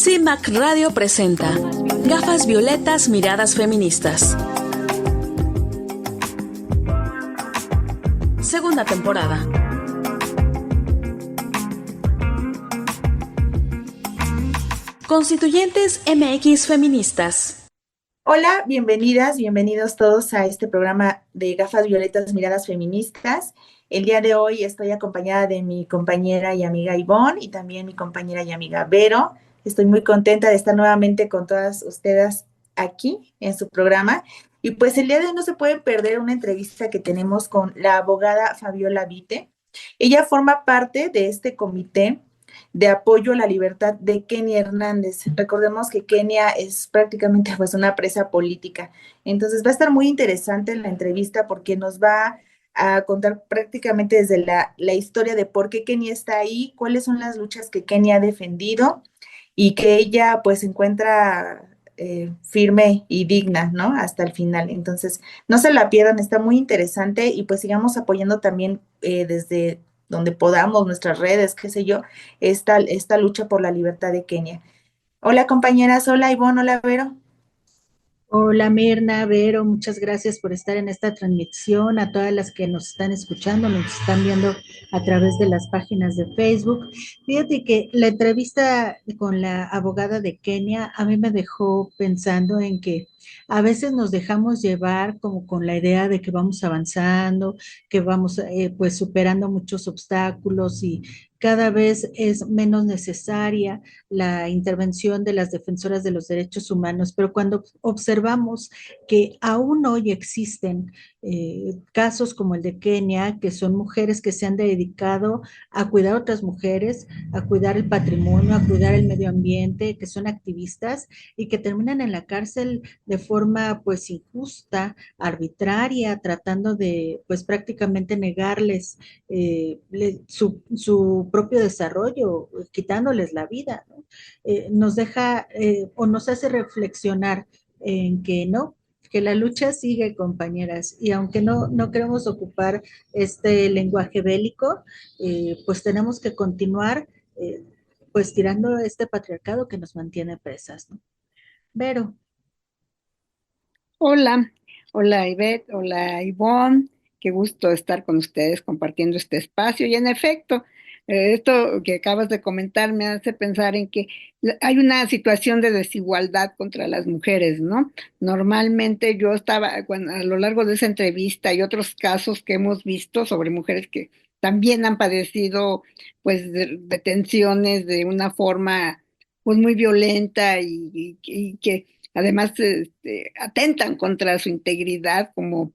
CIMAC Radio presenta Gafas Violetas, Miradas Feministas. Segunda temporada. Constituyentes MX Feministas. Hola, bienvenidas, bienvenidos todos a este programa de Gafas Violetas, Miradas Feministas. El día de hoy estoy acompañada de mi compañera y amiga Ivonne y también mi compañera y amiga Vero. Estoy muy contenta de estar nuevamente con todas ustedes aquí en su programa. Y pues el día de hoy no se pueden perder una entrevista que tenemos con la abogada Fabiola Vite. Ella forma parte de este comité de apoyo a la libertad de Kenia Hernández. Recordemos que Kenia es prácticamente pues una presa política. Entonces va a estar muy interesante la entrevista porque nos va a contar prácticamente desde la historia de por qué Kenia está ahí, cuáles son las luchas que Kenia ha defendido y que ella pues se encuentra firme y digna, ¿no? Hasta el final. Entonces, no se la pierdan, está muy interesante y pues sigamos apoyando también desde donde podamos, nuestras redes, qué sé yo, esta lucha por la libertad de Kenia. Hola compañeras, hola Ivonne, hola Vero. Hola Mirna, Vero, muchas gracias por estar en esta transmisión, a todas las que nos están escuchando, nos están viendo a través de las páginas de Facebook. Fíjate que la entrevista con la abogada de Kenia a mí me dejó pensando en que a veces nos dejamos llevar como con la idea de que vamos avanzando, que vamos pues superando muchos obstáculos y cada vez es menos necesaria la intervención de las defensoras de los derechos humanos, pero cuando observamos que aún hoy existen casos como el de Kenia, que son mujeres que se han dedicado a cuidar a otras mujeres, a cuidar el patrimonio, a cuidar el medio ambiente, que son activistas y que terminan en la cárcel de forma pues injusta, arbitraria, tratando de pues prácticamente negarles su propio desarrollo, quitándoles la vida, ¿no? Nos deja o nos hace reflexionar en que no, que la lucha sigue, compañeras, y aunque no queremos ocupar este lenguaje bélico, pues tenemos que continuar pues tirando este patriarcado que nos mantiene presas, ¿no? Vero. Hola, hola Ivette, hola Ivonne, qué gusto estar con ustedes compartiendo este espacio. Y en efecto, esto que acabas de comentar me hace pensar en que hay una situación de desigualdad contra las mujeres, ¿no? Normalmente yo estaba, a lo largo de esa entrevista y otros casos que hemos visto sobre mujeres que también han padecido pues detenciones de una forma pues muy violenta y que además atentan contra su integridad como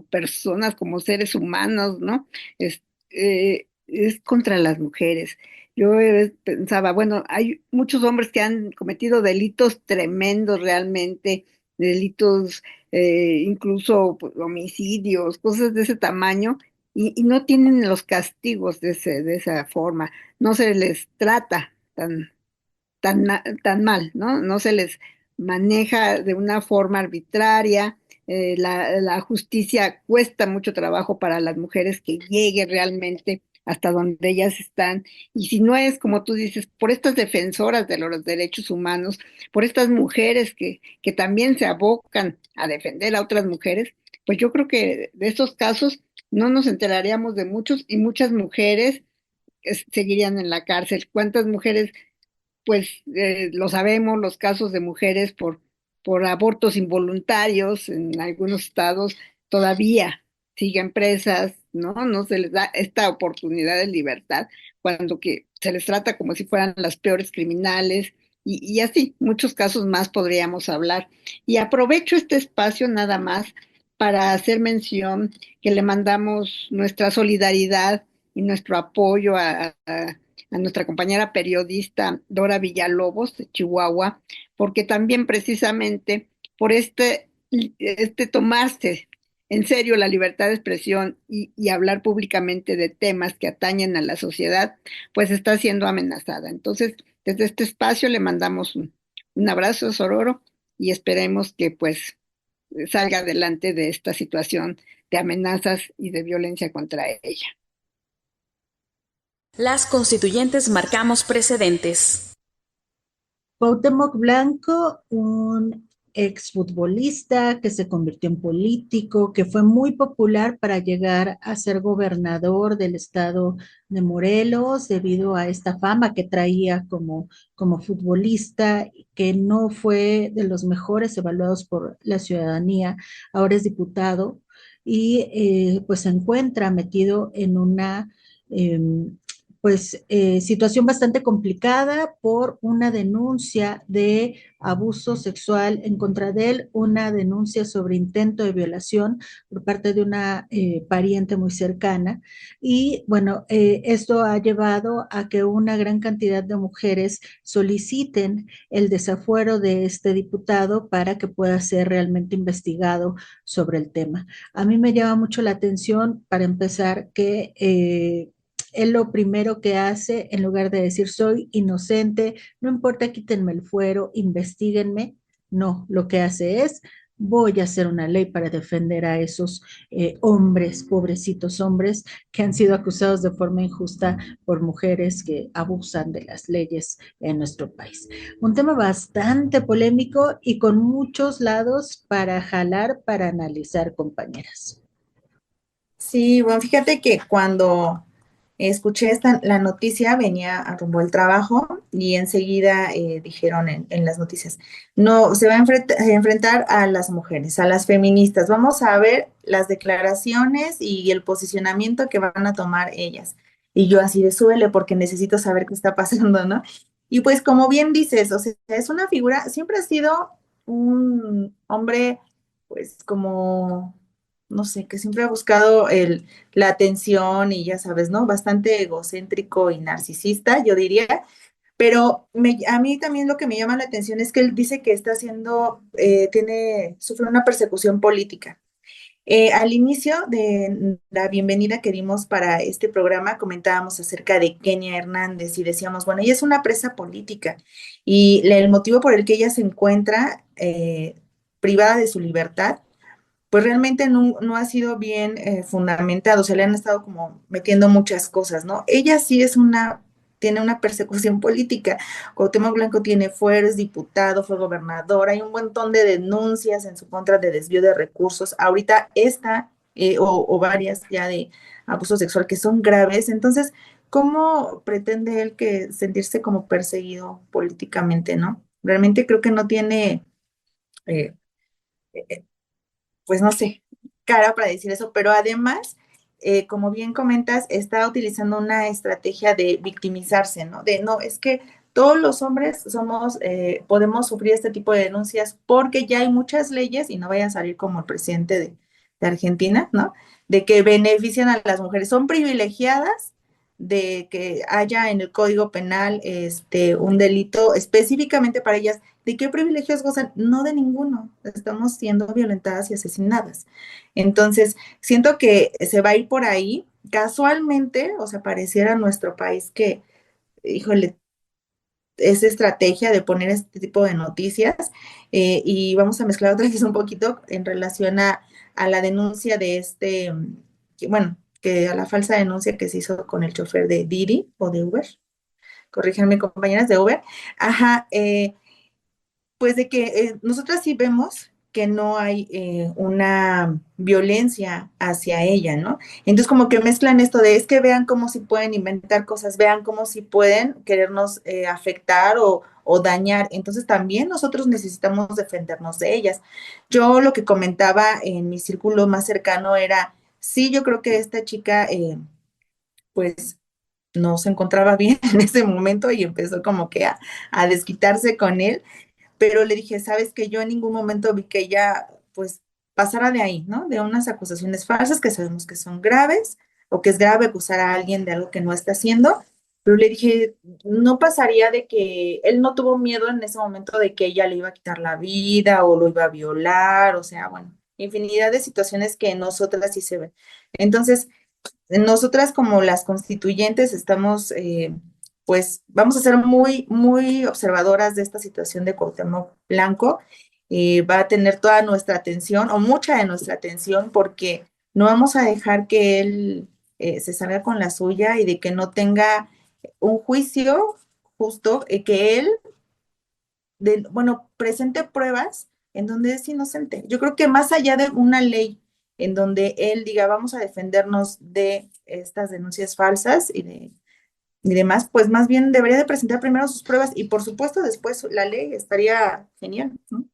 personas, como seres humanos, ¿no? Es contra las mujeres. Yo pensaba, bueno, hay muchos hombres que han cometido delitos tremendos realmente, delitos incluso pues, homicidios, cosas de ese tamaño, y no tienen los castigos de esa forma, no se les trata tan mal, ¿no? No se les maneja de una forma arbitraria, la justicia cuesta mucho trabajo para las mujeres que llegue realmente hasta donde ellas están, y si no es, como tú dices, por estas defensoras de los derechos humanos, por estas mujeres que también se abocan a defender a otras mujeres, pues yo creo que de estos casos no nos enteraríamos de muchos y muchas mujeres seguirían en la cárcel. ¿Cuántas mujeres pues lo sabemos, los casos de mujeres por abortos involuntarios en algunos estados todavía siguen presas, ¿no? No se les da esta oportunidad de libertad cuando que se les trata como si fueran las peores criminales y así, muchos casos más podríamos hablar. Y aprovecho este espacio nada más para hacer mención que le mandamos nuestra solidaridad y nuestro apoyo a nuestra compañera periodista Dora Villalobos de Chihuahua, porque también precisamente por este tomarse en serio la libertad de expresión y hablar públicamente de temas que atañen a la sociedad, pues está siendo amenazada. Entonces, desde este espacio le mandamos un abrazo, Sororo, y esperemos que pues salga adelante de esta situación de amenazas y de violencia contra ella. Las constituyentes marcamos precedentes. Cuauhtémoc Blanco, un exfutbolista que se convirtió en político, que fue muy popular para llegar a ser gobernador del estado de Morelos debido a esta fama que traía como futbolista, que no fue de los mejores evaluados por la ciudadanía, ahora es diputado y pues se encuentra metido en una situación bastante complicada por una denuncia de abuso sexual en contra de él, una denuncia sobre intento de violación por parte de una pariente muy cercana. Y bueno, esto ha llevado a que una gran cantidad de mujeres soliciten el desafuero de este diputado para que pueda ser realmente investigado sobre el tema. A mí me llama mucho la atención, para empezar, que él lo primero que hace, en lugar de decir soy inocente, no importa, quítenme el fuero, investíguenme, no, lo que hace es voy a hacer una ley para defender a esos hombres, pobrecitos hombres, que han sido acusados de forma injusta por mujeres que abusan de las leyes en nuestro país. Un tema bastante polémico y con muchos lados para jalar, para analizar, compañeras. Sí, bueno, fíjate que cuando escuché la noticia, venía a rumbo al trabajo y enseguida dijeron en las noticias, no, se va a enfrentar a las mujeres, a las feministas. Vamos a ver las declaraciones y el posicionamiento que van a tomar ellas. Y yo así de súbele porque necesito saber qué está pasando, ¿no? Y pues como bien dices, o sea, es una figura, siempre ha sido un hombre, pues como no sé, que siempre ha buscado la atención y ya sabes, ¿no? Bastante egocéntrico y narcisista, yo diría. Pero a mí también lo que me llama la atención es que él dice que está haciendo, sufre una persecución política. Al inicio de la bienvenida que dimos para este programa, comentábamos acerca de Kenia Hernández y decíamos, bueno, ella es una presa política y el motivo por el que ella se encuentra privada de su libertad pues realmente no ha sido bien fundamentado, se le han estado como metiendo muchas cosas, ¿no? Ella sí tiene una persecución política. Cuauhtémoc Blanco tiene fuero, es diputado, fue gobernador, hay un montón de denuncias en su contra de desvío de recursos. Ahorita esta o varias ya de abuso sexual que son graves. Entonces, ¿cómo pretende él que sentirse como perseguido políticamente, no? Realmente creo que no tiene eh, pues no sé, cara para decir eso, pero además, como bien comentas, está utilizando una estrategia de victimizarse, ¿no? De no, es que todos los hombres podemos sufrir este tipo de denuncias porque ya hay muchas leyes, y no vaya a salir como el presidente de Argentina, ¿no? De que benefician a las mujeres, son privilegiadas de que haya en el Código Penal un delito específicamente para ellas. ¿De qué privilegios gozan? No de ninguno. Estamos siendo violentadas y asesinadas. Entonces, siento que se va a ir por ahí. Casualmente, o sea, pareciera nuestro país que, híjole, es estrategia de poner este tipo de noticias y vamos a mezclar otra vez un poquito en relación a la denuncia de bueno, que a la falsa denuncia que se hizo con el chofer de Didi o de Uber, corríjanme compañeras de Uber, ajá, pues de que nosotras sí vemos que no hay una violencia hacia ella, ¿no? Entonces como que mezclan esto de es que vean cómo si pueden inventar cosas, vean cómo si pueden querernos afectar o dañar. Entonces también nosotros necesitamos defendernos de ellas. Yo lo que comentaba en mi círculo más cercano era, sí, yo creo que esta chica, pues no se encontraba bien en ese momento y empezó como que a desquitarse con él, pero le dije, sabes que yo en ningún momento vi que ella pues pasara de ahí, ¿no? De unas acusaciones falsas que sabemos que son graves o que es grave acusar a alguien de algo que no está haciendo, pero le dije, no pasaría de que él no tuvo miedo en ese momento de que ella le iba a quitar la vida o lo iba a violar, o sea, bueno, infinidad de situaciones que nosotras sí se ven. Entonces, nosotras como las constituyentes estamos, pues vamos a ser muy, muy observadoras de esta situación de Cuauhtémoc Blanco. Va a tener toda nuestra atención o mucha de nuestra atención porque no vamos a dejar que él se salga con la suya y de que no tenga un juicio justo, que él bueno, presente pruebas en donde es inocente. Yo creo que más allá de una ley en donde él diga, vamos a defendernos de estas denuncias falsas y demás, pues más bien debería de presentar primero sus pruebas y por supuesto después la ley estaría genial, ¿no?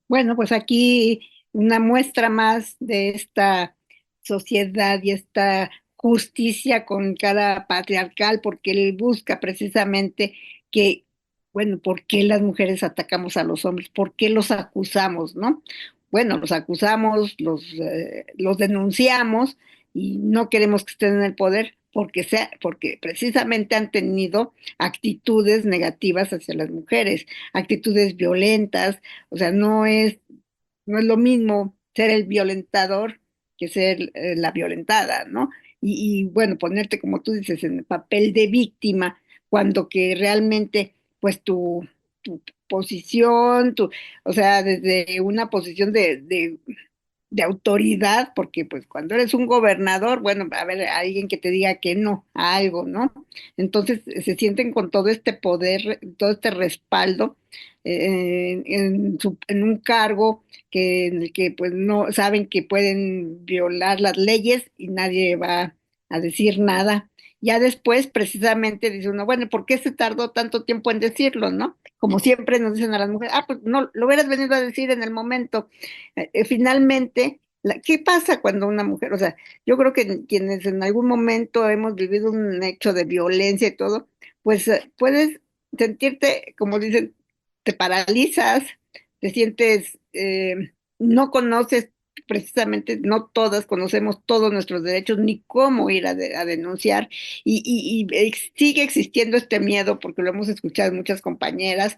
Bueno, pues aquí una muestra más de esta sociedad y esta justicia con cara patriarcal, porque él busca precisamente que, bueno, ¿por qué las mujeres atacamos a los hombres? ¿Por qué los acusamos, no? Bueno, los acusamos, los denunciamos y no queremos que estén en el poder porque precisamente han tenido actitudes negativas hacia las mujeres, actitudes violentas. O sea, no es lo mismo ser el violentador que ser la violentada, ¿no? Bueno, ponerte, como tú dices, en el papel de víctima, cuando que realmente, pues tu posición, o sea, desde una posición de autoridad, porque pues cuando eres un gobernador, bueno, a ver, alguien que te diga que no a algo, ¿no? Entonces se sienten con todo este poder, todo este respaldo en un cargo en el que pues no saben que pueden violar las leyes y nadie va a decir nada. Ya después, precisamente, dice uno, bueno, ¿por qué se tardó tanto tiempo en decirlo, no? Como siempre nos dicen a las mujeres, ah, pues no, lo hubieras venido a decir en el momento. Finalmente, ¿qué pasa cuando una mujer, o sea, yo creo que quienes en algún momento hemos vivido un hecho de violencia y todo, pues puedes sentirte, como dicen, te paralizas, te sientes, no conoces precisamente, no todas conocemos todos nuestros derechos ni cómo ir a denunciar sigue existiendo este miedo porque lo hemos escuchado en muchas compañeras,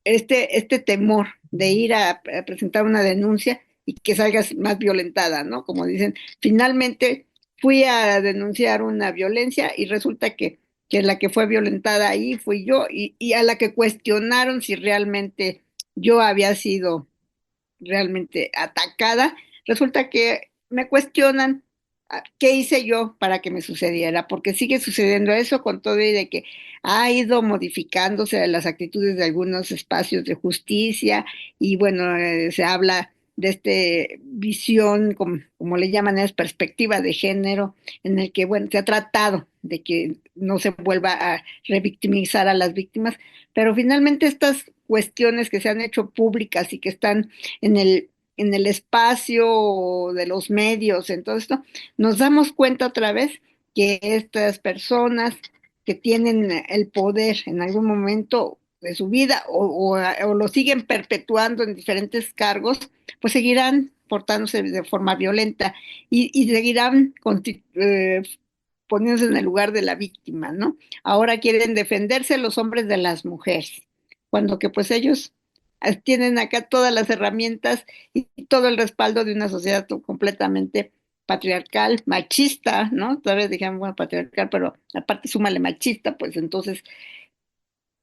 este temor de ir a presentar una denuncia y que salgas más violentada, ¿no? Como dicen, finalmente fui a denunciar una violencia y resulta que la que fue violentada ahí fui yo y a la que cuestionaron si realmente yo había sido realmente atacada, resulta que me cuestionan qué hice yo para que me sucediera, porque sigue sucediendo eso con todo y de que ha ido modificándose las actitudes de algunos espacios de justicia y bueno, se habla de este visión, como le llaman, es perspectiva de género, en el que, bueno, se ha tratado de que no se vuelva a revictimizar a las víctimas, pero finalmente estas cuestiones que se han hecho públicas y que están en el espacio de los medios, en todo esto, nos damos cuenta otra vez que estas personas que tienen el poder en algún momento de su vida o lo siguen perpetuando en diferentes cargos, pues seguirán portándose de forma violenta y seguirán poniéndose en el lugar de la víctima, ¿no? Ahora quieren defenderse los hombres de las mujeres, cuando que pues ellos tienen acá todas las herramientas y todo el respaldo de una sociedad completamente patriarcal, machista, ¿no? Todavía dijeron, bueno, patriarcal, pero aparte súmale machista, pues entonces,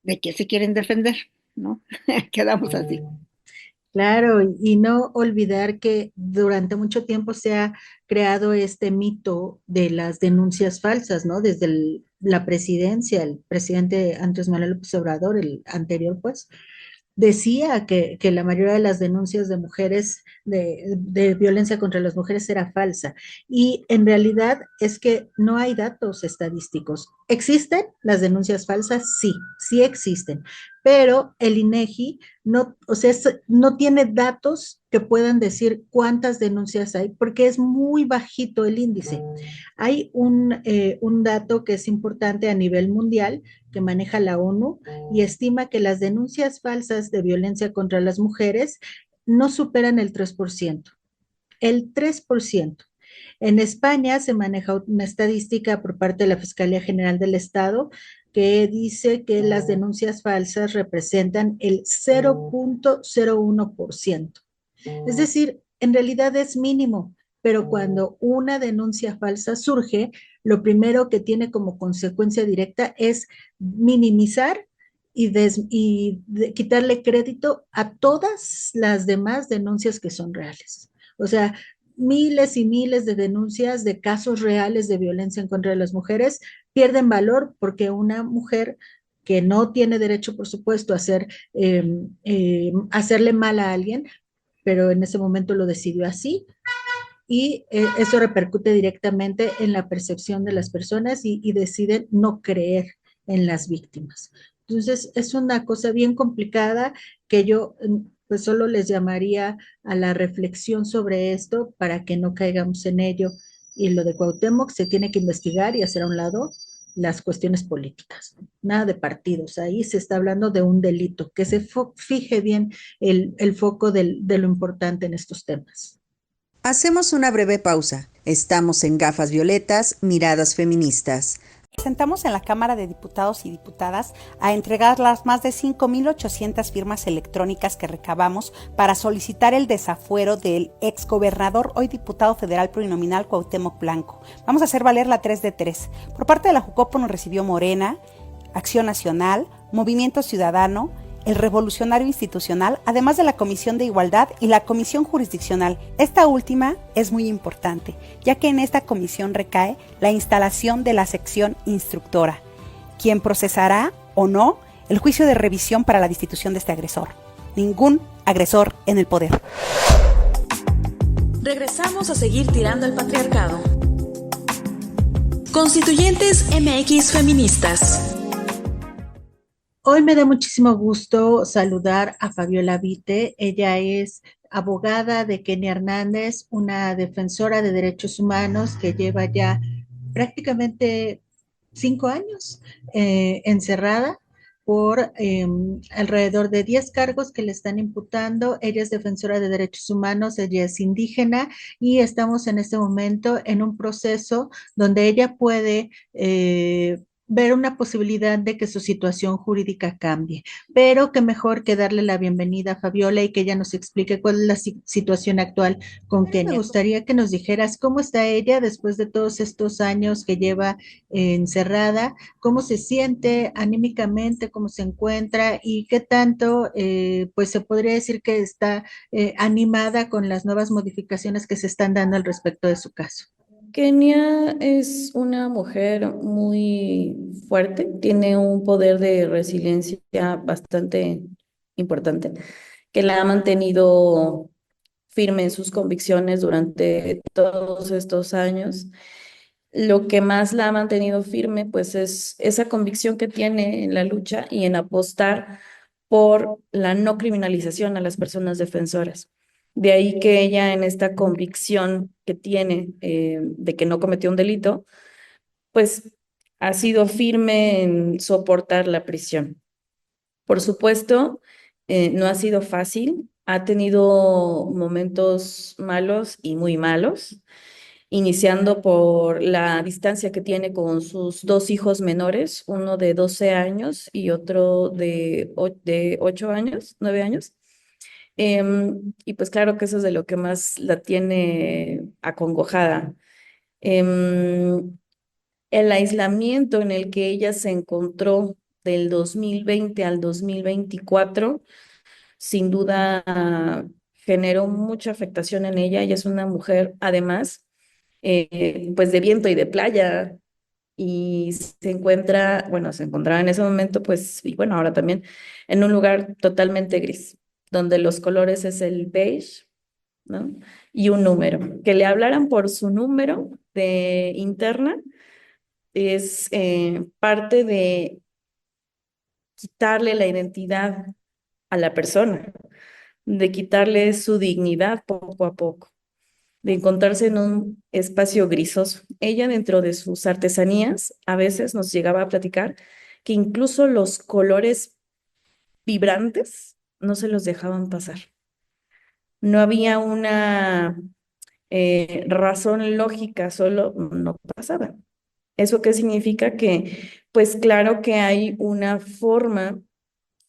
¿de qué se quieren defender? ¿No? Quedamos así. Claro, y no olvidar que durante mucho tiempo se ha creado este mito de las denuncias falsas, ¿no? Desde la presidencia, el presidente Andrés Manuel López Obrador, el anterior, pues, decía que la mayoría de las denuncias de mujeres, de violencia contra las mujeres era falsa. Y en realidad es que no hay datos estadísticos. ¿Existen las denuncias falsas? Sí, sí existen. Pero el INEGI no, o sea, no tiene datos que puedan decir cuántas denuncias hay, porque es muy bajito el índice. Hay un dato que es importante a nivel mundial que maneja la ONU y estima que las denuncias falsas de violencia contra las mujeres no superan el 3%. El 3%. En España se maneja una estadística por parte de la Fiscalía General del Estado que dice que las denuncias falsas representan el 0.01%. Es decir, en realidad es mínimo, pero cuando una denuncia falsa surge, lo primero que tiene como consecuencia directa es minimizar quitarle crédito a todas las demás denuncias que son reales. O sea, miles y miles de denuncias de casos reales de violencia en contra de las mujeres pierden valor porque una mujer que no tiene derecho, por supuesto, a hacerle mal a alguien, pero en ese momento lo decidió así y eso repercute directamente en la percepción de las personas y deciden no creer en las víctimas. Entonces, es una cosa bien complicada que yo pues solo les llamaría a la reflexión sobre esto para que no caigamos en ello. Y lo de Cuauhtémoc se tiene que investigar y hacer a un lado las cuestiones políticas, nada de partidos. Ahí se está hablando de un delito, que se fije bien el foco de lo importante en estos temas. Hacemos una breve pausa. Estamos en Gafas Violetas, Miradas Feministas. Presentamos en la Cámara de Diputados y Diputadas a entregar las más de 5,800 firmas electrónicas que recabamos para solicitar el desafuero del exgobernador, hoy diputado federal plurinominal Cuauhtémoc Blanco. Vamos a hacer valer la 3 de 3. Por parte de la Jucopo nos recibió Morena, Acción Nacional, Movimiento Ciudadano, el Revolucionario Institucional, además de la Comisión de Igualdad y la Comisión Jurisdiccional. Esta última es muy importante, ya que en esta comisión recae la instalación de la sección instructora, quien procesará o no el juicio de revisión para la destitución de este agresor. Ningún agresor en el poder. Regresamos a seguir tirando al patriarcado. Constituyentes MX Feministas. Hoy me da muchísimo gusto saludar a Fabiola Vite. Ella es abogada de Kenia Hernández, una defensora de derechos humanos que lleva ya prácticamente 5 años encerrada por alrededor de 10 cargos que le están imputando. Ella es defensora de derechos humanos, ella es indígena y estamos en este momento en un proceso donde ella puede ver una posibilidad de que su situación jurídica cambie, pero qué mejor que darle la bienvenida a Fabiola y que ella nos explique cuál es la situación actual con Kenia. Me gustaría que nos dijeras cómo está ella después de todos estos años que lleva encerrada, cómo se siente anímicamente, cómo se encuentra y qué tanto, pues se podría decir que está animada con las nuevas modificaciones que se están dando al respecto de su caso. Kenia es una mujer muy fuerte, tiene un poder de resiliencia bastante importante, que la ha mantenido firme en sus convicciones durante todos estos años. Lo que más la ha mantenido firme, pues, es esa convicción que tiene en la lucha y en apostar por la no criminalización a las personas defensoras. De ahí que ella, en esta convicción que tiene de que no cometió un delito, pues ha sido firme en soportar la prisión. Por supuesto, no ha sido fácil, ha tenido momentos malos y muy malos, iniciando por la distancia que tiene con sus 2 hijos menores, uno de 12 años y otro de 8 años, 9 años. Y pues claro que eso es de lo que más la tiene acongojada. El aislamiento en el que ella se encontró del 2020 al 2024, sin duda generó mucha afectación en ella. Ella es una mujer, además, pues de viento y de playa, y se encontraba en ese momento, pues, y bueno, ahora también, en un lugar totalmente gris, donde los colores es el beige, ¿no? Y un número. Que le hablaran por su número de interna es parte de quitarle la identidad a la persona, de quitarle su dignidad poco a poco, de encontrarse en un espacio grisoso. Ella, dentro de sus artesanías, a veces nos llegaba a platicar que incluso los colores vibrantes no se los dejaban pasar. No había una razón lógica, solo no pasaba. ¿Eso qué significa? Que, pues claro que hay una forma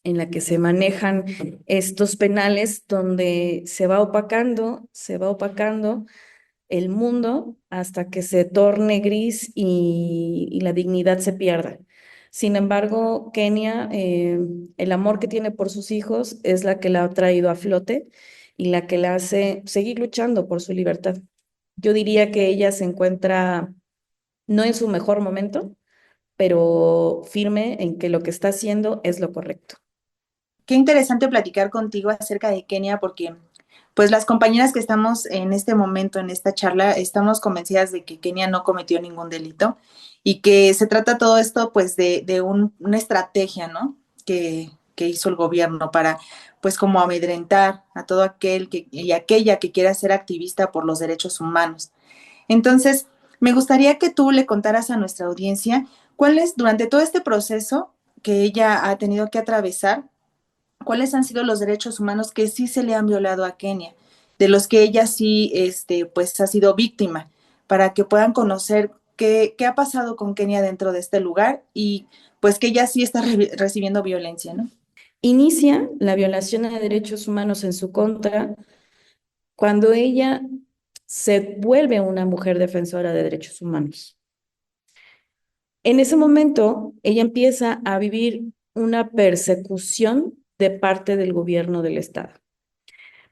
en la que se manejan estos penales donde se va opacando el mundo hasta que se torne gris y la dignidad se pierda. Sin embargo, Kenia, el amor que tiene por sus hijos es la que la ha traído a flote y la que la hace seguir luchando por su libertad. Yo diría que ella se encuentra no en su mejor momento, pero firme en que lo que está haciendo es lo correcto. Qué interesante platicar contigo acerca de Kenia porque pues las compañeras que estamos en este momento, en esta charla, estamos convencidas de que Kenia no cometió ningún delito y que se trata todo esto pues de una estrategia, ¿no? Que hizo el gobierno para pues como amedrentar a todo aquel y aquella que quiera ser activista por los derechos humanos. Entonces, me gustaría que tú le contaras a nuestra audiencia cuál es, durante todo este proceso que ella ha tenido que atravesar, cuáles han sido los derechos humanos que sí se le han violado a Kenia, de los que ella sí, pues ha sido víctima, para que puedan conocer qué ha pasado con Kenia dentro de este lugar y pues que ella sí está recibiendo violencia, ¿no? Inicia la violación de derechos humanos en su contra cuando ella se vuelve una mujer defensora de derechos humanos. En ese momento, ella empieza a vivir una persecución de parte del gobierno del estado.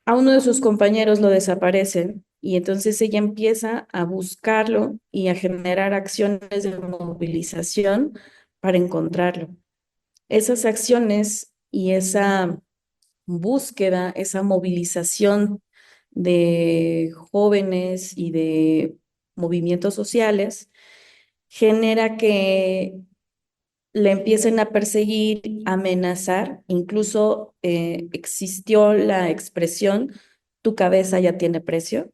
A uno de sus compañeros lo desaparecen y entonces ella empieza a buscarlo y a generar acciones de movilización para encontrarlo. Esas acciones y esa búsqueda, esa movilización de jóvenes y de movimientos sociales genera que le empiecen a perseguir, amenazar, incluso existió la expresión, tu cabeza ya tiene precio.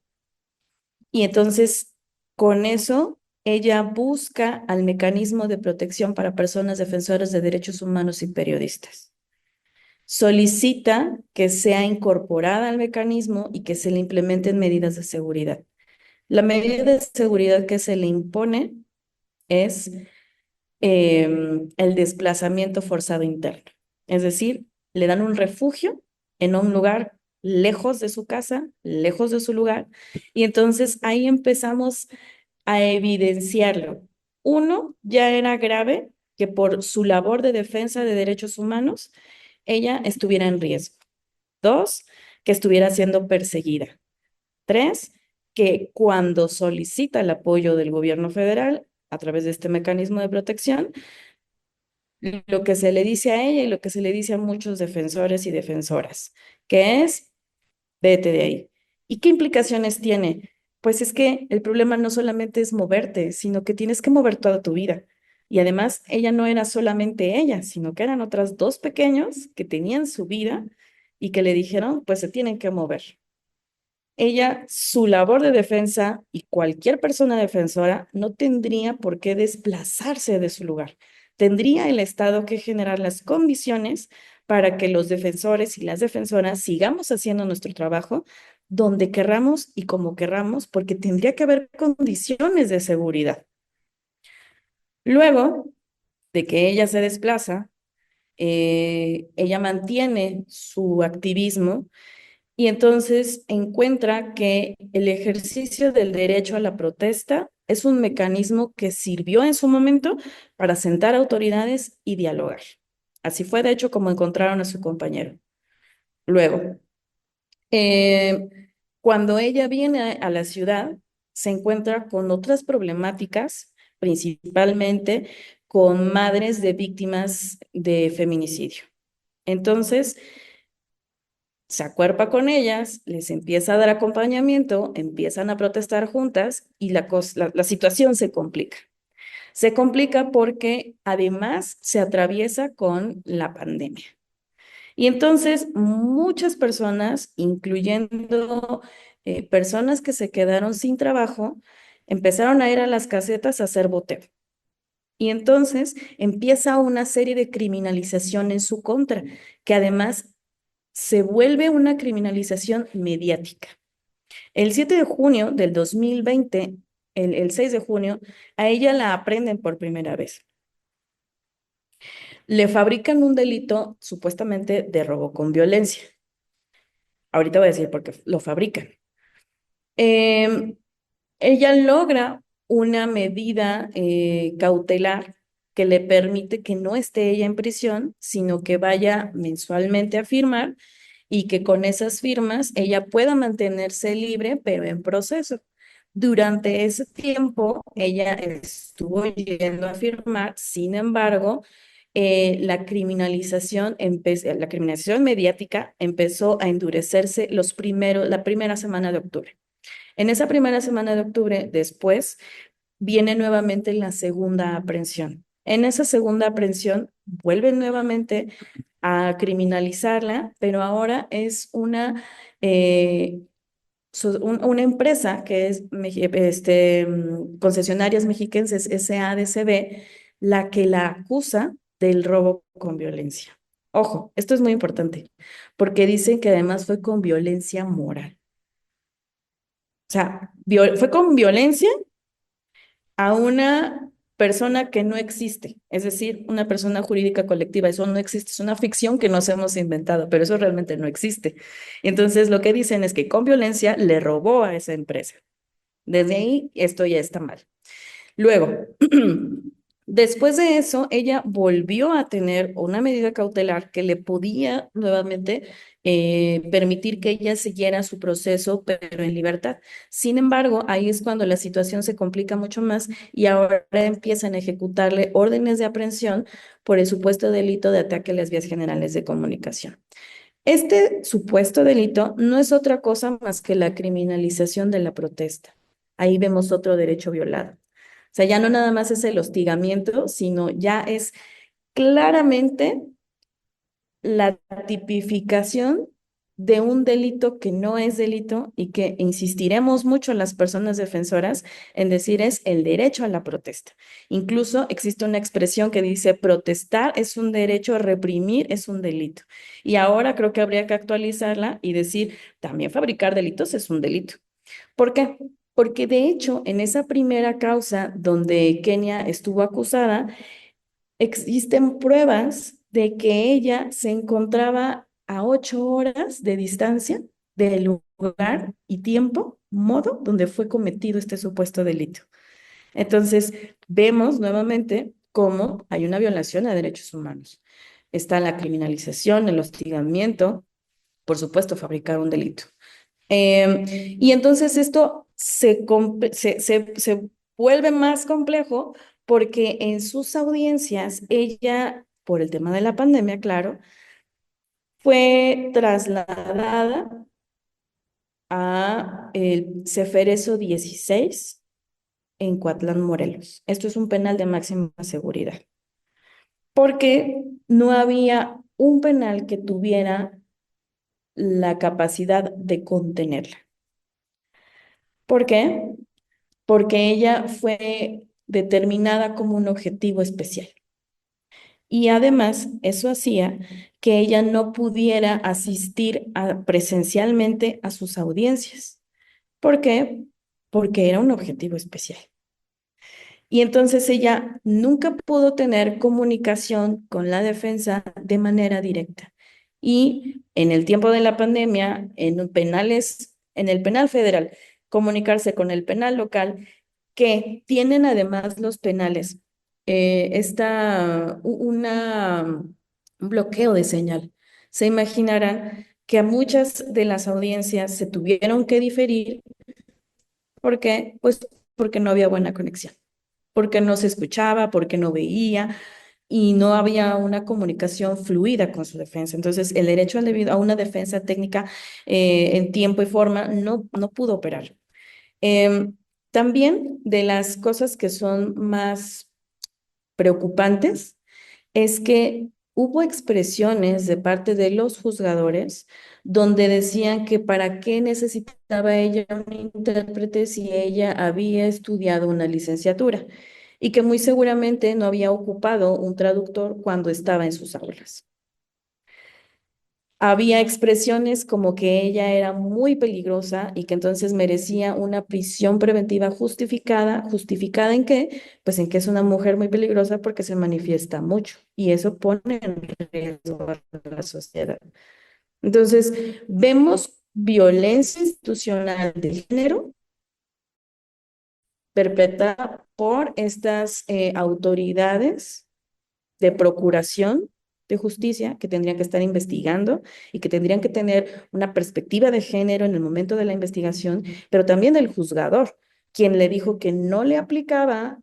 Y entonces, con eso, ella busca al mecanismo de protección para personas defensoras de derechos humanos y periodistas. Solicita que sea incorporada al mecanismo y que se le implementen medidas de seguridad. La medida de seguridad que se le impone es el desplazamiento forzado interno. Es decir, le dan un refugio en un lugar lejos de su casa, lejos de su lugar, y entonces ahí empezamos a evidenciarlo. Uno, ya era grave que por su labor de defensa de derechos humanos, ella estuviera en riesgo. Dos, que estuviera siendo perseguida. Tres, que cuando solicita el apoyo del gobierno federal a través de este mecanismo de protección, lo que se le dice a ella y lo que se le dice a muchos defensores y defensoras, que es, vete de ahí. ¿Y qué implicaciones tiene? Pues es que el problema no solamente es moverte, sino que tienes que mover toda tu vida. Y además, ella no era solamente ella, sino que eran otras dos pequeños que tenían su vida y que le dijeron, pues se tienen que mover. Ella, su labor de defensa y cualquier persona defensora no tendría por qué desplazarse de su lugar. Tendría el Estado que generar las condiciones para que los defensores y las defensoras sigamos haciendo nuestro trabajo donde querramos y como querramos, porque tendría que haber condiciones de seguridad. Luego de que ella se desplaza, ella mantiene su activismo y entonces encuentra que el ejercicio del derecho a la protesta es un mecanismo que sirvió en su momento para sentar autoridades y dialogar. Así fue, de hecho, como encontraron a su compañero. Luego, eh, cuando ella viene a la ciudad, se encuentra con otras problemáticas, principalmente con madres de víctimas de feminicidio. Entonces, se acuerpa con ellas, les empieza a dar acompañamiento, empiezan a protestar juntas y la situación se complica. Se complica porque además se atraviesa con la pandemia. Y entonces muchas personas, incluyendo personas que se quedaron sin trabajo, empezaron a ir a las casetas a hacer boteo. Y entonces empieza una serie de criminalización en su contra, que además se vuelve una criminalización mediática. El 7 de junio del 2020, el 6 de junio, a ella la aprenden por primera vez. Le fabrican un delito supuestamente de robo con violencia. Ahorita voy a decir por qué lo fabrican. Ella logra una medida cautelar que le permite que no esté ella en prisión, sino que vaya mensualmente a firmar y que con esas firmas ella pueda mantenerse libre, pero en proceso. Durante ese tiempo, ella estuvo yendo a firmar, sin embargo, la criminalización mediática empezó a endurecerse la primera semana de octubre. En esa primera semana de octubre, después, viene nuevamente la segunda aprehensión. En esa segunda aprehensión, vuelven nuevamente a criminalizarla, pero ahora es eh, una empresa que es Concesionarias Mexiquenses SADCB, la que la acusa del robo con violencia. Ojo, esto es muy importante, porque dicen que además fue con violencia moral. O sea, fue con violencia a una persona que no existe, es decir, una persona jurídica colectiva. Eso no existe, es una ficción que nos hemos inventado, pero eso realmente no existe. Entonces, lo que dicen es que con violencia le robó a esa empresa. Desde ahí, esto ya está mal. Luego, después de eso, ella volvió a tener una medida cautelar que le podía nuevamente permitir que ella siguiera su proceso, pero en libertad. Sin embargo, ahí es cuando la situación se complica mucho más y ahora empiezan a ejecutarle órdenes de aprehensión por el supuesto delito de ataque a las vías generales de comunicación. Este supuesto delito no es otra cosa más que la criminalización de la protesta. Ahí vemos otro derecho violado. O sea, ya no nada más es el hostigamiento, sino ya es claramente la tipificación de un delito que no es delito y que insistiremos mucho las personas defensoras en decir es el derecho a la protesta. Incluso existe una expresión que dice protestar es un derecho, reprimir es un delito. Y ahora creo que habría que actualizarla y decir también fabricar delitos es un delito. ¿Por qué? Porque de hecho en esa primera causa donde Kenia estuvo acusada, existen pruebas de que ella se encontraba a 8 horas de distancia del lugar y tiempo, modo donde fue cometido este supuesto delito. Entonces, vemos nuevamente cómo hay una violación a derechos humanos. Está la criminalización, el hostigamiento, por supuesto, fabricar un delito. Y entonces esto se vuelve más complejo porque en sus audiencias ella, por el tema de la pandemia, claro, fue trasladada a el Ceferezo 16 en Coatlán, Morelos. Esto es un penal de máxima seguridad, porque no había un penal que tuviera la capacidad de contenerla. ¿Por qué? Porque ella fue determinada como un objetivo especial. Y además, eso hacía que ella no pudiera asistir presencialmente a sus audiencias. ¿Por qué? Porque era un objetivo especial. Y entonces ella nunca pudo tener comunicación con la defensa de manera directa. Y en el tiempo de la pandemia, en el penal federal, comunicarse con el penal local, que tienen además los penales, un bloqueo de señal. Se imaginarán que a muchas de las audiencias se tuvieron que diferir. ¿Por qué? Pues porque no había buena conexión, porque no se escuchaba, porque no veía y no había una comunicación fluida con su defensa. Entonces, el derecho a una defensa técnica en tiempo y forma no pudo operar. También de las cosas que son más preocupantes es que hubo expresiones de parte de los juzgadores donde decían que para qué necesitaba ella un intérprete si ella había estudiado una licenciatura y que muy seguramente no había ocupado un traductor cuando estaba en sus aulas. Había expresiones como que ella era muy peligrosa y que entonces merecía una prisión preventiva justificada. ¿Justificada en qué? Pues en que es una mujer muy peligrosa porque se manifiesta mucho y eso pone en riesgo a la sociedad. Entonces, vemos violencia institucional de género perpetrada por estas autoridades de procuración de justicia que tendrían que estar investigando y que tendrían que tener una perspectiva de género en el momento de la investigación, pero también del juzgador. quien le dijo que no le aplicaba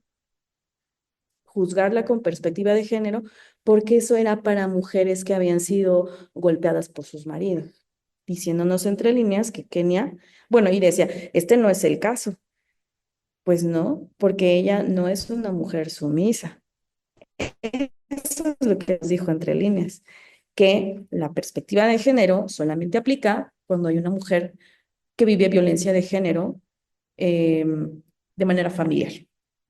juzgarla con perspectiva de género, porque eso era para mujeres que habían sido golpeadas por sus maridos, diciéndonos entre líneas que Kenia, bueno, y decía, este no es el caso. Pues no, porque ella no es una mujer sumisa. Eso es lo que nos dijo entre líneas, que la perspectiva de género solamente aplica cuando hay una mujer que vive violencia de género eh, de manera familiar,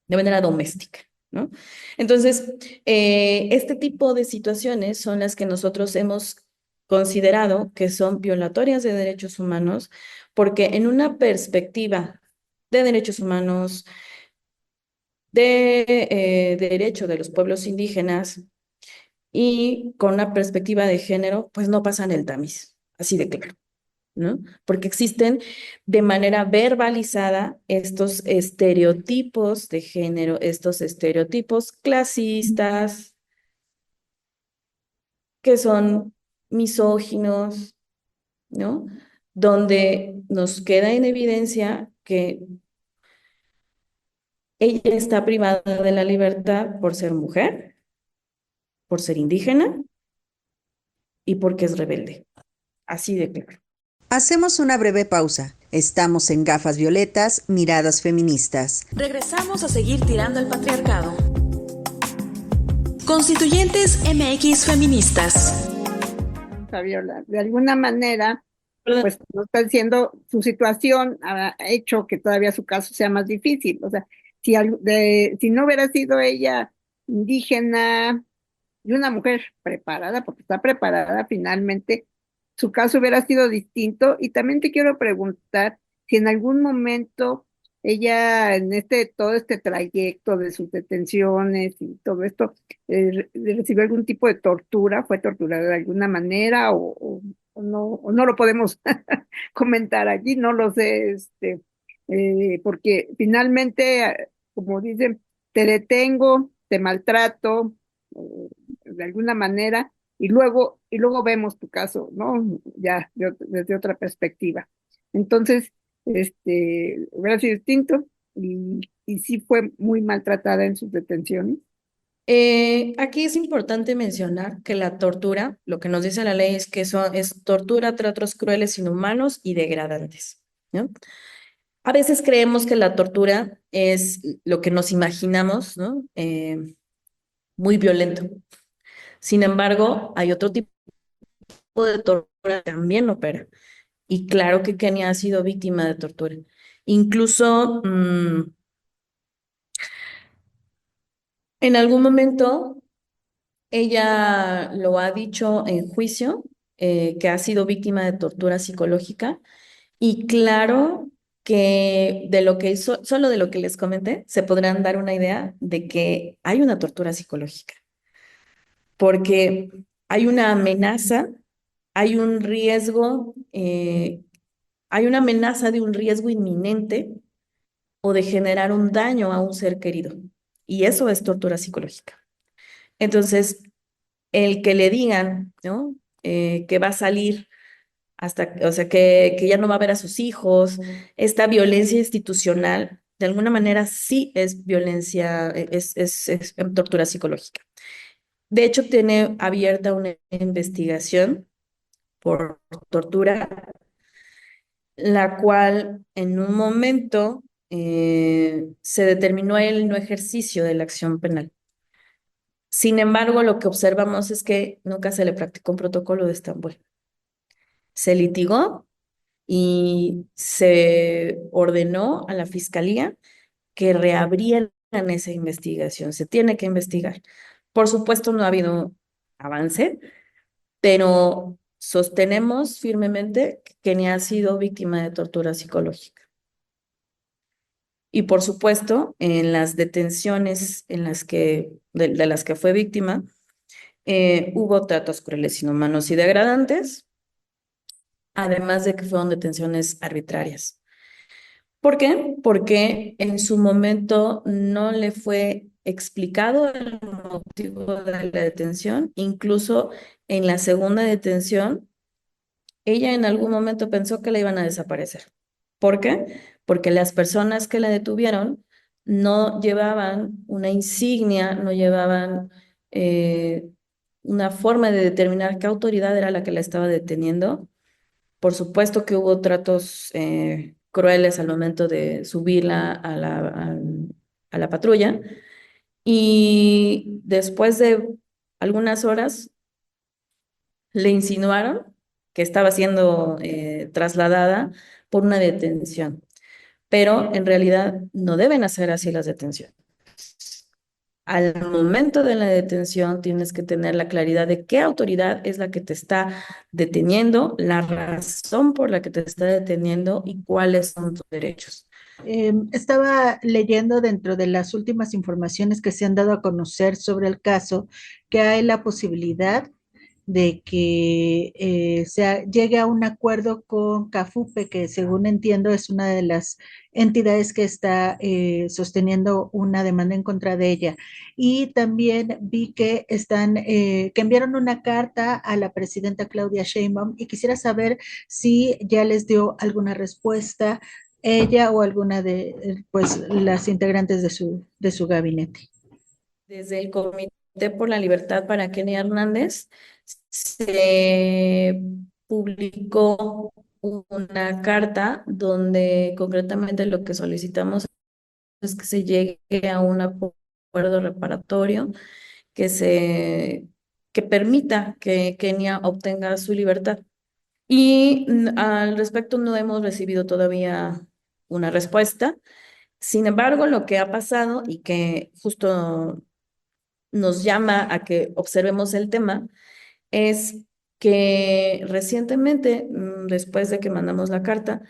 de manera doméstica, ¿no? Entonces, este tipo de situaciones son las que nosotros hemos considerado que son violatorias de derechos humanos, porque en una perspectiva de derechos humanos, de derecho de los pueblos indígenas y con una perspectiva de género, pues no pasan el tamiz, así de claro. ¿No? Porque existen de manera verbalizada estos estereotipos de género, estos estereotipos clasistas que son misóginos, ¿no? Donde nos queda en evidencia que ella está privada de la libertad por ser mujer, por ser indígena y porque es rebelde. Así de claro. Hacemos una breve pausa. Estamos en Gafas Violetas, Miradas Feministas. Regresamos a seguir tirando al patriarcado. Constituyentes MX Feministas. Fabiola, de alguna manera, pues no está diciendo, su situación ha hecho que todavía su caso sea más difícil. O sea, si no hubiera sido ella indígena y una mujer preparada, porque está preparada finalmente, su caso hubiera sido distinto. Y también te quiero preguntar si en algún momento ella, en todo este trayecto de sus detenciones y todo esto, recibió algún tipo de tortura, fue torturada de alguna manera o no lo podemos comentar aquí, no lo sé, porque finalmente, como dicen, te detengo, te maltrato, de alguna manera, y luego vemos tu caso, ¿no? Ya desde otra perspectiva. Entonces, hubiera sido distinto y sí fue muy maltratada en sus detenciones. Aquí es importante mencionar que la tortura, lo que nos dice la ley es que eso es tortura, tratos crueles, inhumanos y degradantes, ¿no? A veces creemos que la tortura es lo que nos imaginamos, ¿no? Muy violento. Sin embargo, hay otro tipo de tortura que también opera. Y claro que Kenia ha sido víctima de tortura. Incluso en algún momento ella lo ha dicho en juicio, que ha sido víctima de tortura psicológica. Y claro que de lo que hizo, solo de lo que les comenté, se podrán dar una idea de que hay una tortura psicológica, porque hay una amenaza, hay un riesgo, hay una amenaza de un riesgo inminente o de generar un daño a un ser querido. Y eso es tortura psicológica. Entonces, el que le digan, ¿no? Que va a salir hasta, o sea, que ya no va a ver a sus hijos, esta violencia institucional, de alguna manera sí es violencia, es tortura psicológica. De hecho, tiene abierta una investigación por tortura, la cual en un momento se determinó el no ejercicio de la acción penal. Sin embargo, lo que observamos es que nunca se le practicó un protocolo de Estambul. Se litigó y se ordenó a la fiscalía que reabrieran esa investigación. Se tiene que investigar. Por supuesto, no ha habido avance, pero sostenemos firmemente que Kenia ha sido víctima de tortura psicológica. Y por supuesto, en las detenciones de las que fue víctima, hubo tratos crueles, inhumanos y degradantes, además de que fueron detenciones arbitrarias. ¿Por qué? Porque en su momento no le fue explicado el motivo de la detención. Incluso en la segunda detención, ella en algún momento pensó que la iban a desaparecer. ¿Por qué? porque las personas que la detuvieron no llevaban una insignia, no llevaban eh, una forma de determinar qué autoridad era la que la estaba deteniendo. Por supuesto que hubo tratos crueles al momento de subirla a la patrulla y después de algunas horas le insinuaron que estaba siendo trasladada por una detención, pero en realidad no deben hacer así las detenciones. Al momento de la detención tienes que tener la claridad de qué autoridad es la que te está deteniendo, la razón por la que te está deteniendo y cuáles son tus derechos. Estaba leyendo dentro de las últimas informaciones que se han dado a conocer sobre el caso que hay la posibilidad de que llegue a un acuerdo con CAFUPE, que según entiendo es una de las entidades que está sosteniendo una demanda en contra de ella. Y también vi que que enviaron una carta a la presidenta Claudia Sheinbaum y quisiera saber si ya les dio alguna respuesta ella o alguna de pues las integrantes de su gabinete. Desde el Comité por la Libertad para Kenia Hernández se publicó una carta donde concretamente lo que solicitamos es que se llegue a un acuerdo reparatorio que permita que Kenia obtenga su libertad. Y al respecto no hemos recibido todavía una respuesta. Sin embargo, lo que ha pasado y que justo nos llama a que observemos el tema es que recientemente, después de que mandamos la carta,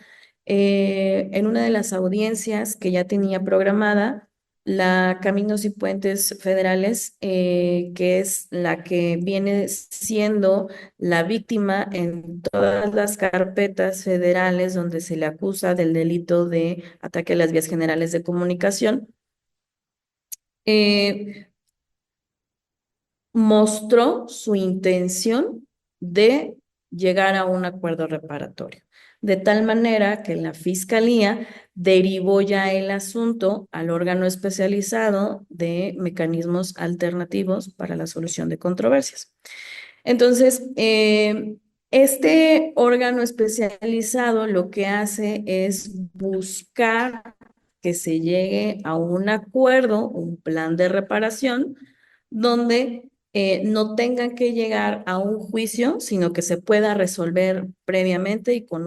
en una de las audiencias que ya tenía programada, la Caminos y Puentes Federales, que es la que viene siendo la víctima en todas las carpetas federales donde se le acusa del delito de ataque a las vías generales de comunicación, eh, mostró su intención de llegar a un acuerdo reparatorio, de tal manera que la Fiscalía derivó ya el asunto al órgano especializado de mecanismos alternativos para la solución de controversias. Entonces, este órgano especializado lo que hace es buscar que se llegue a un acuerdo, un plan de reparación, donde no tengan que llegar a un juicio, sino que se pueda resolver previamente y con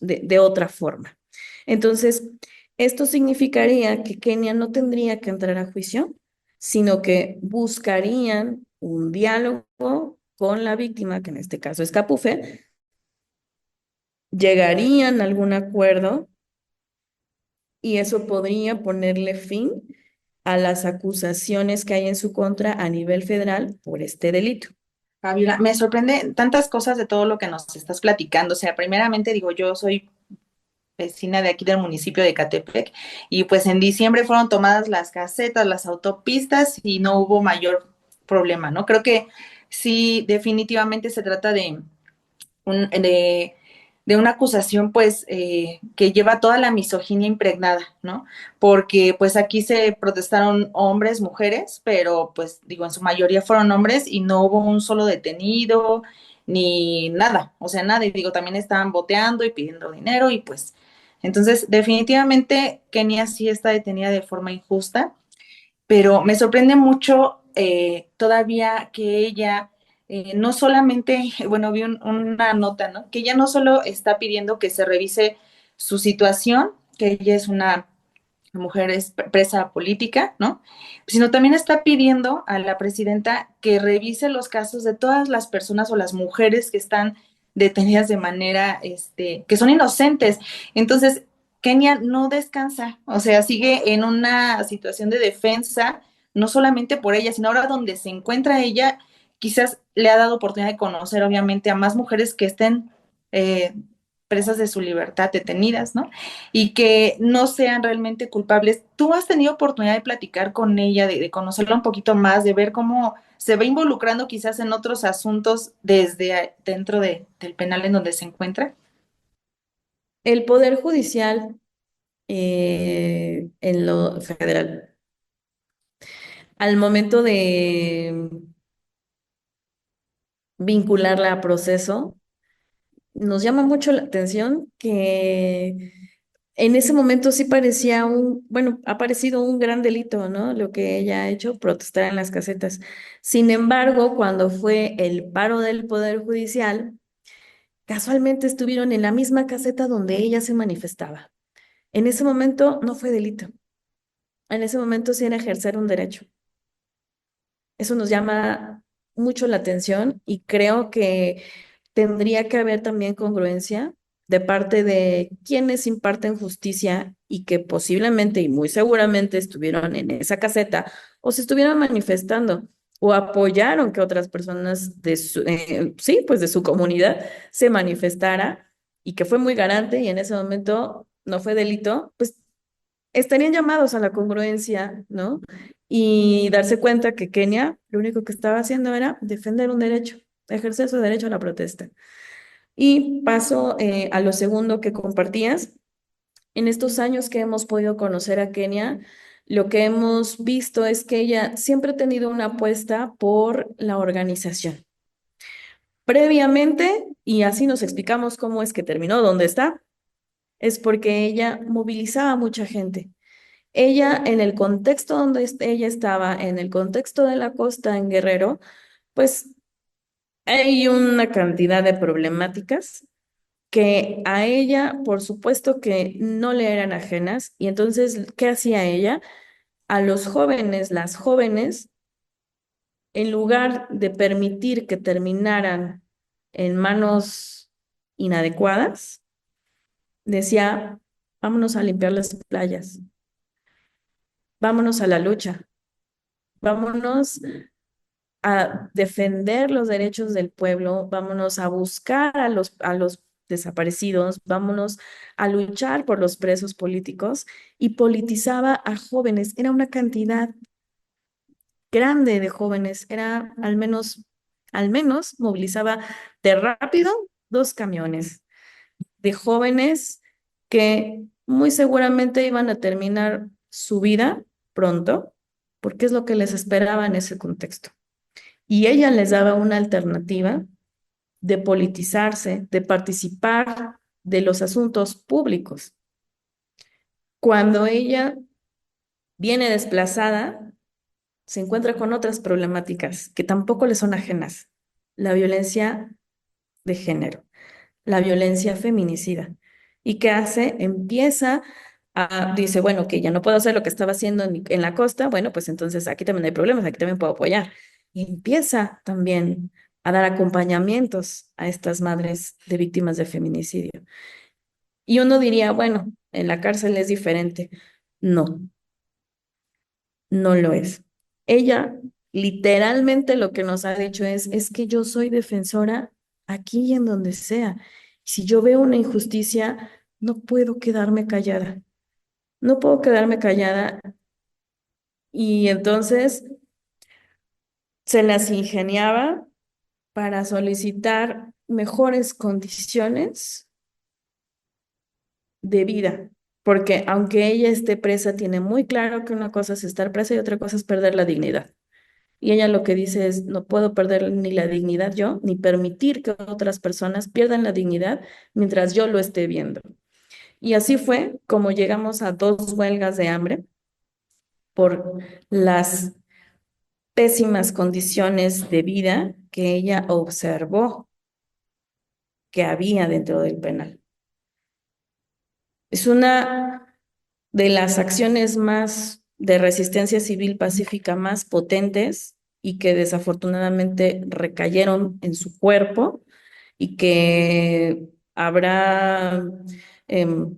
de otra forma. Entonces, esto significaría que Kenia no tendría que entrar a juicio, sino que buscarían un diálogo con la víctima, que en este caso es Capufe, llegarían a algún acuerdo y eso podría ponerle fin a las acusaciones que hay en su contra a nivel federal por este delito. Fabiola, me sorprende tantas cosas de todo lo que nos estás platicando. O sea, primeramente digo, yo soy vecina de aquí del municipio de Catepec y pues en diciembre fueron tomadas las casetas, las autopistas y no hubo mayor problema, ¿no? Creo que sí, definitivamente se trata un, de, de una acusación pues que lleva toda la misoginia impregnada, ¿no? Porque pues aquí se protestaron hombres, mujeres, pero pues digo, en su mayoría fueron hombres y no hubo un solo detenido ni nada, o sea, nada, y digo, también estaban boteando y pidiendo dinero y pues, entonces definitivamente Kenia sí está detenida de forma injusta, pero me sorprende mucho todavía que ella no solamente, bueno, vi una nota, ¿no? Que ella no solo está pidiendo que se revise su situación, que ella es una mujer presa política, ¿no? Sino también está pidiendo a la presidenta que revise los casos de todas las personas o las mujeres que están detenidas de manera, que son inocentes. Entonces, Kenia no descansa, o sea, sigue en una situación de defensa, no solamente por ella, sino ahora donde se encuentra ella, quizás le ha dado oportunidad de conocer, obviamente, a más mujeres que estén presas de su libertad, detenidas, ¿no? Y que no sean realmente culpables. ¿Tú has tenido oportunidad de platicar con ella, de conocerla un poquito más, de ver cómo se va involucrando quizás en otros asuntos desde dentro del penal en donde se encuentra? El Poder Judicial en lo federal. Al momento de vincularla a proceso, nos llama mucho la atención que en ese momento sí parecía bueno, ha parecido un gran delito, ¿no? Lo que ella ha hecho, protestar en las casetas. Sin embargo, cuando fue el paro del Poder Judicial, casualmente estuvieron en la misma caseta donde ella se manifestaba. En ese momento no fue delito. En ese momento sí era ejercer un derecho. Eso nos llama mucho la atención y creo que tendría que haber también congruencia de parte de quienes imparten justicia y que posiblemente y muy seguramente estuvieron en esa caseta o se estuvieron manifestando o apoyaron que otras personas sí, pues de su comunidad se manifestara y que fue muy garante y en ese momento no fue delito, pues estarían llamados a la congruencia, ¿no? Y darse cuenta que Kenia lo único que estaba haciendo era defender un derecho, ejercer su derecho a la protesta. Y paso a lo segundo que compartías. En estos años que hemos podido conocer a Kenia, lo que hemos visto es que ella siempre ha tenido una apuesta por la organización. Previamente, y así nos explicamos cómo es que terminó donde está, es porque ella movilizaba a mucha gente. Ella, en el contexto donde ella estaba, en el contexto de la costa en Guerrero, pues hay una cantidad de problemáticas que a ella, por supuesto que no le eran ajenas. Y entonces, ¿qué hacía ella? A los jóvenes, las jóvenes, en lugar de permitir que terminaran en manos inadecuadas, decía, vámonos a limpiar las playas, vámonos a la lucha, vámonos a defender los derechos del pueblo, vámonos a buscar a los desaparecidos, vámonos a luchar por los presos políticos y politizaba a jóvenes. Era una cantidad grande de jóvenes, era al menos movilizaba de rápido 2 camiones de jóvenes que muy seguramente iban a terminar su vida pronto, porque es lo que les esperaba en ese contexto. Y ella les daba una alternativa de politizarse, de participar de los asuntos públicos. Cuando ella viene desplazada, se encuentra con otras problemáticas que tampoco le son ajenas. La violencia de género, la violencia feminicida. ¿Y qué hace? Dice, bueno, que ya no puedo hacer lo que estaba haciendo en la costa, bueno, pues entonces aquí también hay problemas, aquí también puedo apoyar. Y empieza también a dar acompañamientos a estas madres de víctimas de feminicidio. Y uno diría, bueno, en la cárcel es diferente. No, no lo es. Ella literalmente lo que nos ha dicho es que yo soy defensora aquí y en donde sea. Si yo veo una injusticia, no puedo quedarme callada. No puedo quedarme callada y entonces se las ingeniaba para solicitar mejores condiciones de vida, porque aunque ella esté presa, tiene muy claro que una cosa es estar presa y otra cosa es perder la dignidad. Y ella lo que dice es, no puedo perder ni la dignidad yo, ni permitir que otras personas pierdan la dignidad mientras yo lo esté viendo. Y así fue como llegamos a 2 huelgas de hambre por las pésimas condiciones de vida que ella observó que había dentro del penal. Es una de las acciones más de resistencia civil pacífica más potentes y que desafortunadamente recayeron en su cuerpo y que habrá em,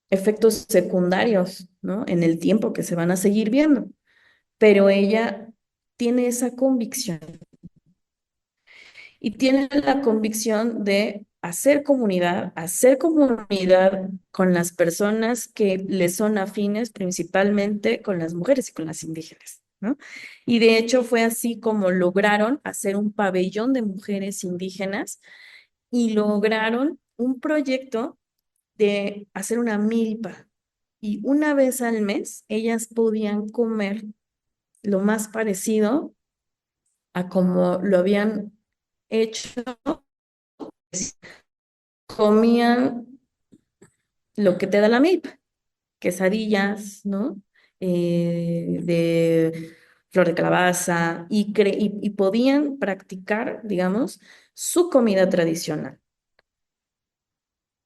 efectos secundarios, ¿no? En el tiempo que se van a seguir viendo. Pero ella tiene esa convicción y tiene la convicción de hacer comunidad con las personas que le son afines, principalmente con las mujeres y con las indígenas, ¿no? Y de hecho fue así como lograron hacer un pabellón de mujeres indígenas y lograron un proyecto de hacer una milpa. y una vez al mes ellas podían comer lo más parecido a como lo habían hecho. Comían lo que te da la MIP, quesadillas, ¿no? De flor de calabaza, y podían practicar, digamos, su comida tradicional.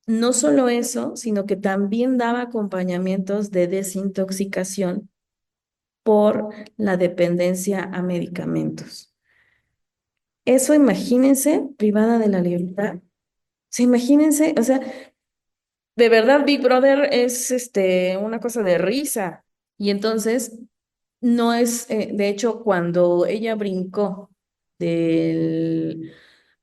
No solo eso, sino que también daba acompañamientos de desintoxicación por la dependencia a medicamentos. Eso, imagínense, privada de la libertad. O sea, imagínense, o sea, de verdad Big Brother es una cosa de risa. Y entonces, no es, de hecho, cuando ella brincó del,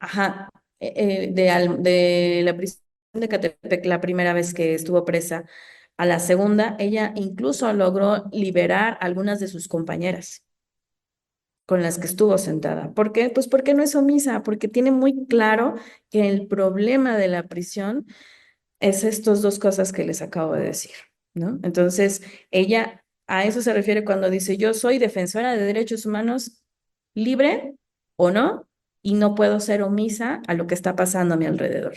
ajá, de la prisión de Catepec la primera vez que estuvo presa a la segunda, ella incluso logró liberar a algunas de sus compañeras con las que estuvo sentada. ¿Por qué? Pues porque no es omisa, porque tiene muy claro que el problema de la prisión es estas dos cosas que les acabo de decir, ¿no? Entonces, ella a eso se refiere cuando dice, yo soy defensora de derechos humanos libre o no, y no puedo ser omisa a lo que está pasando a mi alrededor.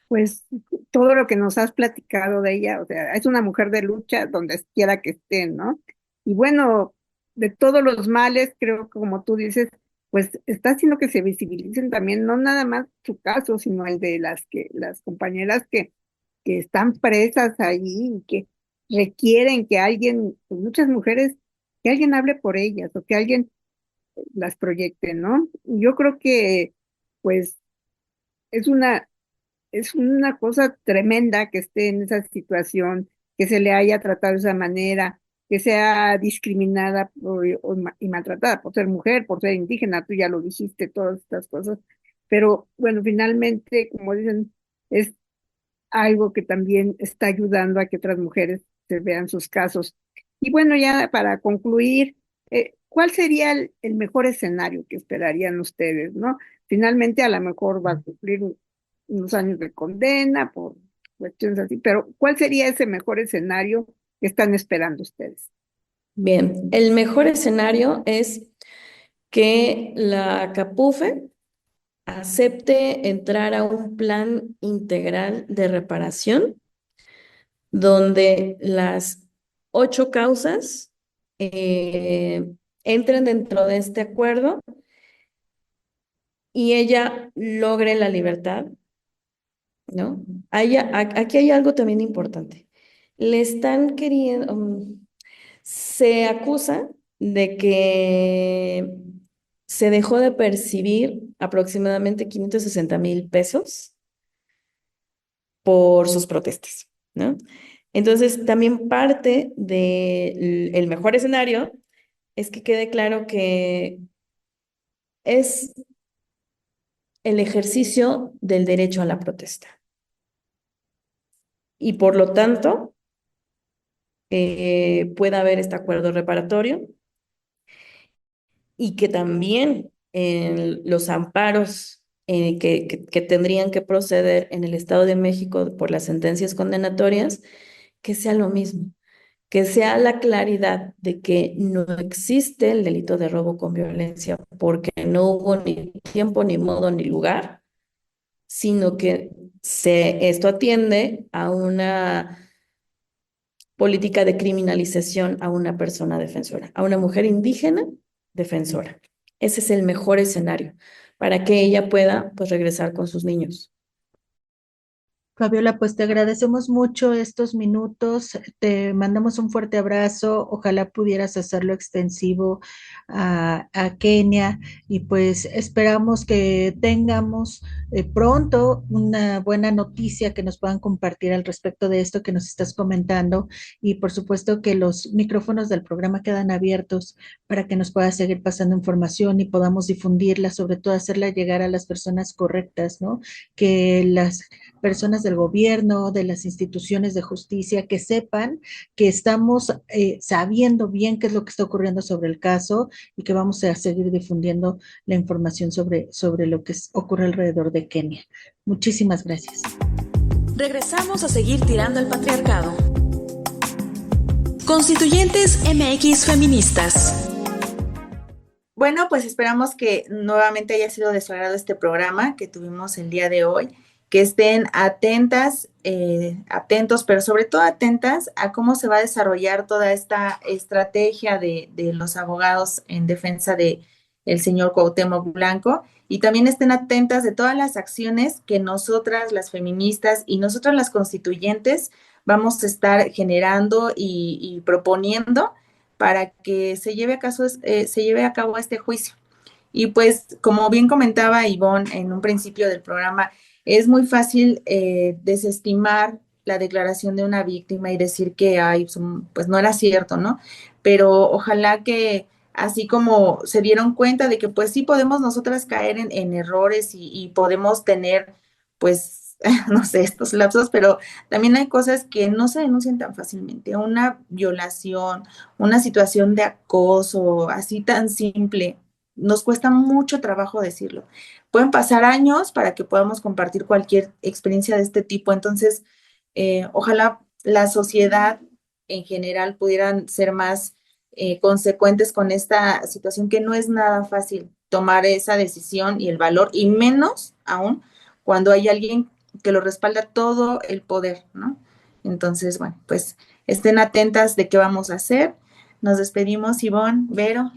Pues todo lo que nos has platicado de ella, o sea, es una mujer de lucha donde quiera que esté, ¿no? Y bueno, de todos los males, creo que como tú dices, pues está haciendo que se visibilicen también, no nada más su caso, sino el de las compañeras que están presas ahí y que requieren que alguien, pues muchas mujeres, que alguien hable por ellas o que alguien las proyecte, ¿no? Yo creo que, pues, es una cosa tremenda que esté en esa situación, que se le haya tratado de esa manera, que sea discriminada y maltratada por ser mujer, por ser indígena, tú ya lo dijiste, todas estas cosas. Pero bueno, finalmente, como dicen, es algo que también está ayudando a que otras mujeres se vean sus casos. Y bueno, ya para concluir, ¿cuál sería el mejor escenario que esperarían ustedes, no? Finalmente, a lo mejor va a cumplir unos años de condena por cuestiones así, pero ¿cuál sería ese mejor escenario que están esperando ustedes? Bien, el mejor escenario es que la CAPUFE acepte entrar a un plan integral de reparación donde las 8 causas entren dentro de este acuerdo y ella logre la libertad, ¿no? Aquí hay algo también importante. Le están queriendo, se acusa de que se dejó de percibir aproximadamente 560,000 pesos por sus protestas, ¿no? Entonces, también parte del mejor escenario es que quede claro que es el ejercicio del derecho a la protesta. Y por lo tanto, pueda haber este acuerdo reparatorio y que también los amparos que tendrían que proceder en el Estado de México por las sentencias condenatorias, que sea lo mismo, que sea la claridad de que no existe el delito de robo con violencia porque no hubo ni tiempo, ni modo, ni lugar, sino que esto atiende a una política de criminalización a una persona defensora, a una mujer indígena defensora. Ese es el mejor escenario para que ella pueda, pues, regresar con sus niños. Fabiola, pues te agradecemos mucho estos minutos, te mandamos un fuerte abrazo, ojalá pudieras hacerlo extensivo a Kenia y pues esperamos que tengamos pronto una buena noticia que nos puedan compartir al respecto de esto que nos estás comentando y por supuesto que los micrófonos del programa quedan abiertos para que nos puedas seguir pasando información y podamos difundirla, sobre todo hacerla llegar a las personas correctas, ¿no? Que las personas del gobierno, de las instituciones de justicia, que sepan que estamos sabiendo bien qué es lo que está ocurriendo sobre el caso y que vamos a seguir difundiendo la información sobre lo que ocurre alrededor de Kenia. Muchísimas gracias. Regresamos a seguir tirando el patriarcado. Constituyentes MX Feministas. Bueno, pues esperamos que nuevamente haya sido de su agrado este programa que tuvimos el día de hoy, que estén atentas, atentos, pero sobre todo atentas a cómo se va a desarrollar toda esta estrategia de los abogados en defensa de el señor Cuauhtémoc Blanco, y también estén atentas de todas las acciones que nosotras, las feministas y nosotras las constituyentes, vamos a estar generando y proponiendo para que se lleve a cabo este juicio. Y pues, como bien comentaba Ivonne en un principio del programa, es muy fácil desestimar la declaración de una víctima y decir que pues no era cierto, ¿no? Pero ojalá que así como se dieron cuenta de que pues sí podemos nosotras caer en errores y podemos tener pues no sé, estos lapsos, pero también hay cosas que no se denuncian tan fácilmente. Una violación, una situación de acoso, así tan simple, nos cuesta mucho trabajo decirlo. Pueden pasar años para que podamos compartir cualquier experiencia de este tipo. Entonces, ojalá la sociedad en general pudieran ser más consecuentes con esta situación, que no es nada fácil tomar esa decisión y el valor, y menos aún cuando hay alguien que lo respalda todo el poder, ¿no? Entonces, bueno, pues estén atentas de qué vamos a hacer. Nos despedimos, Ivonne, Vero.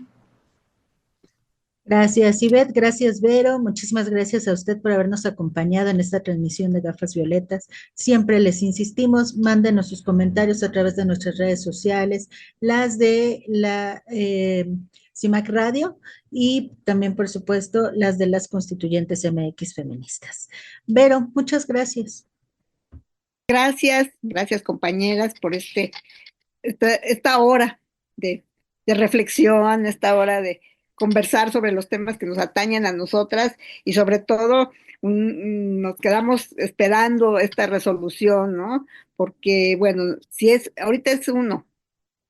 Gracias, Ivette. Gracias, Vero. Muchísimas gracias a usted por habernos acompañado en esta transmisión de Gafas Violetas. Siempre les insistimos, mándenos sus comentarios a través de nuestras redes sociales, las de la CIMAC Radio y también, por supuesto, las de las Constituyentes MX Feministas. Vero, muchas gracias. Gracias compañeras por esta hora de reflexión, esta hora de conversar sobre los temas que nos atañen a nosotras, y sobre todo nos quedamos esperando esta resolución, ¿no? Porque, bueno, ahorita es uno,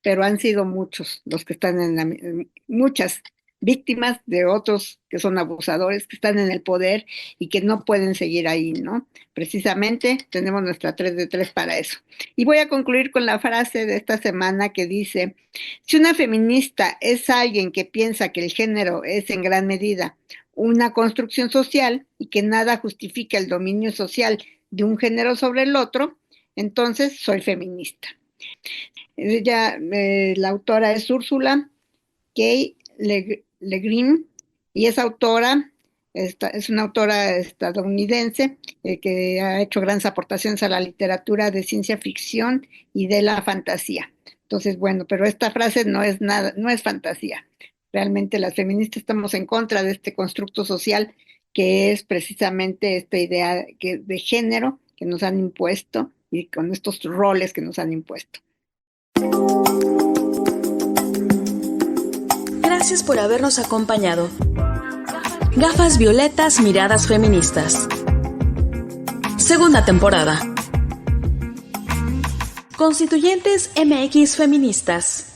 pero han sido muchos los que están muchas víctimas de otros que son abusadores, que están en el poder y que no pueden seguir ahí, ¿no? Precisamente tenemos nuestra 3 de 3 para eso. Y voy a concluir con la frase de esta semana que dice: si una feminista es alguien que piensa que el género es en gran medida una construcción social y que nada justifica el dominio social de un género sobre el otro, entonces soy feminista. Ella, la autora es Úrsula K. Le Guin, y es autora, es una autora estadounidense que ha hecho grandes aportaciones a la literatura de ciencia ficción y de la fantasía. Entonces, bueno, pero esta frase no es fantasía. Realmente las feministas estamos en contra de este constructo social que es precisamente esta idea de género que nos han impuesto y con estos roles que nos han impuesto. Gracias por habernos acompañado. Gafas Violetas, Miradas Feministas. Segunda temporada. Constituyentes MX Feministas.